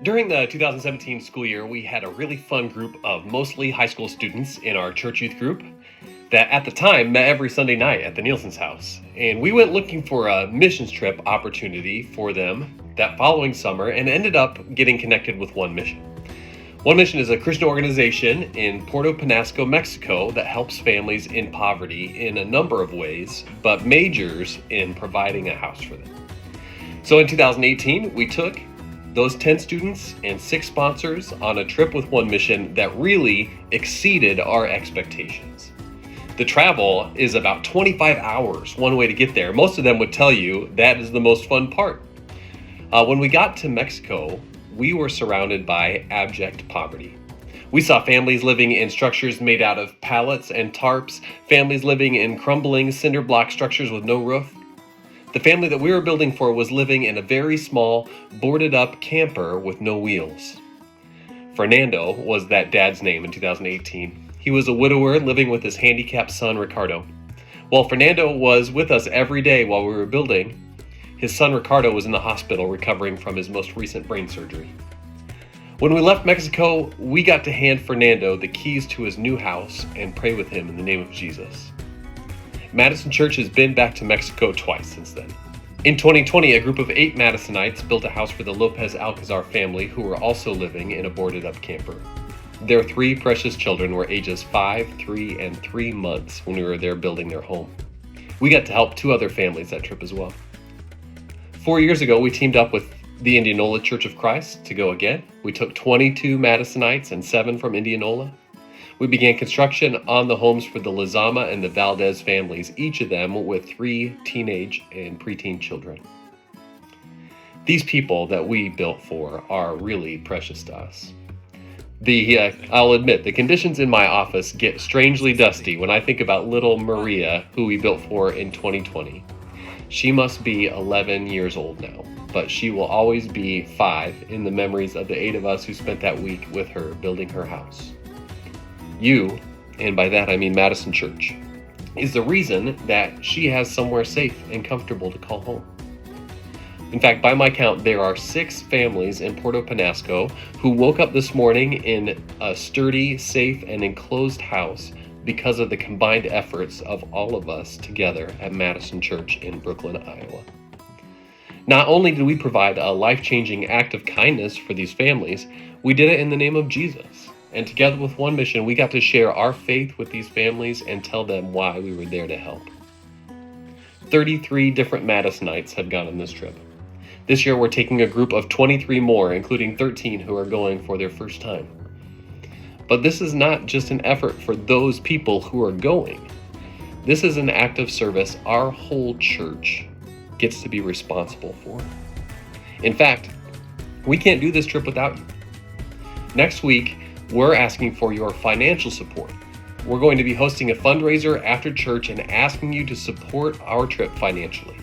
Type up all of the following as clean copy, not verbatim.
During the 2017 school year, we had a really fun group of mostly high school students in our church youth group that at the time met every Sunday night at the Nielsen's house. And we went looking for a missions trip opportunity for them that following summer and ended up getting connected with One Mission. One Mission is a Christian organization in Puerto Penasco, Mexico that helps families in poverty in a number of ways, but majors in providing a house for them. So in 2018, we took those 10 students and 6 sponsors on a trip with One Mission that really exceeded our expectations. The travel is about 25 hours one way to get there. Most of them would tell you that is the most fun part. When we got to Mexico, we were surrounded by abject poverty. We saw families living in structures made out of pallets and tarps, families living in crumbling cinder block structures with no roof. The family that we were building for was living in a very small, boarded-up camper with no wheels. Fernando was that dad's name in 2018. He was a widower living with his handicapped son, Ricardo. While Fernando was with us every day while we were building, his son Ricardo was in the hospital recovering from his most recent brain surgery. When we left Mexico, we got to hand Fernando the keys to his new house and pray with him in the name of Jesus. Madison Church has been back to Mexico twice since then. In 2020, a group of 8 Madisonites built a house for the Lopez Alcazar family who were also living in a boarded-up camper. Their 3 precious children were ages 5, 3, and 3 months when we were there building their home. We got to help 2 other families that trip as well. 4 years ago, we teamed up with the Indianola Church of Christ to go again. We took 22 Madisonites and 7 from Indianola. We began construction on the homes for the Lizama and the Valdez families, each of them with 3 teenage and preteen children. These people that we built for are really precious to us. I'll admit, the conditions in my office get strangely dusty when I think about little Maria, who we built for in 2020. She must be 11 years old now, but she will always be 5 in the memories of the 8 of us who spent that week with her building her house. You, and by that I mean Madison Church, is the reason that she has somewhere safe and comfortable to call home. In fact, by my count, there are 6 families in Puerto Penasco who woke up this morning in a sturdy, safe, and enclosed house because of the combined efforts of all of us together at Madison Church in Brooklyn, Iowa. Not only did we provide a life-changing act of kindness for these families, we did it in the name of Jesus. And together with One Mission, we got to share our faith with these families and tell them why we were there to help. 33 different Madisonites have gone on this trip. This year, we're taking a group of 23 more, including 13 who are going for their first time. But this is not just an effort for those people who are going. This is an act of service our whole church gets to be responsible for. In fact, we can't do this trip without you. Next week, we're asking for your financial support. We're going to be hosting a fundraiser after church and asking you to support our trip financially.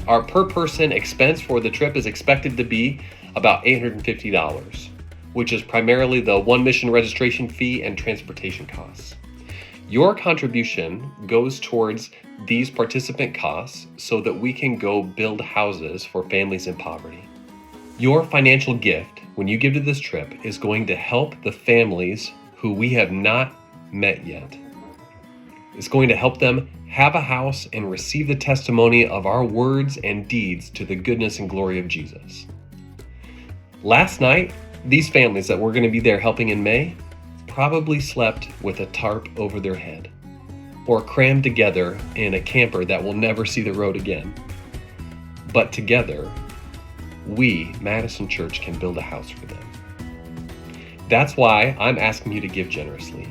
Our per-person expense for the trip is expected to be about $850, which is primarily the One Mission registration fee and transportation costs. Your contribution goes towards these participant costs so that we can go build houses for families in poverty. Your financial gift, when you give to this trip, is going to help the families who we have not met yet. It's going to help them have a house and receive the testimony of our words and deeds to the goodness and glory of Jesus. Last night, these families that we're going to be there helping in May probably slept with a tarp over their head or crammed together in a camper that will never see the road again. But together, we, Madison Church, can build a house for them. That's why I'm asking you to give generously.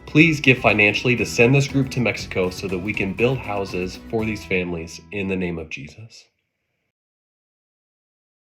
Please give financially to send this group to Mexico so that we can build houses for these families in the name of Jesus.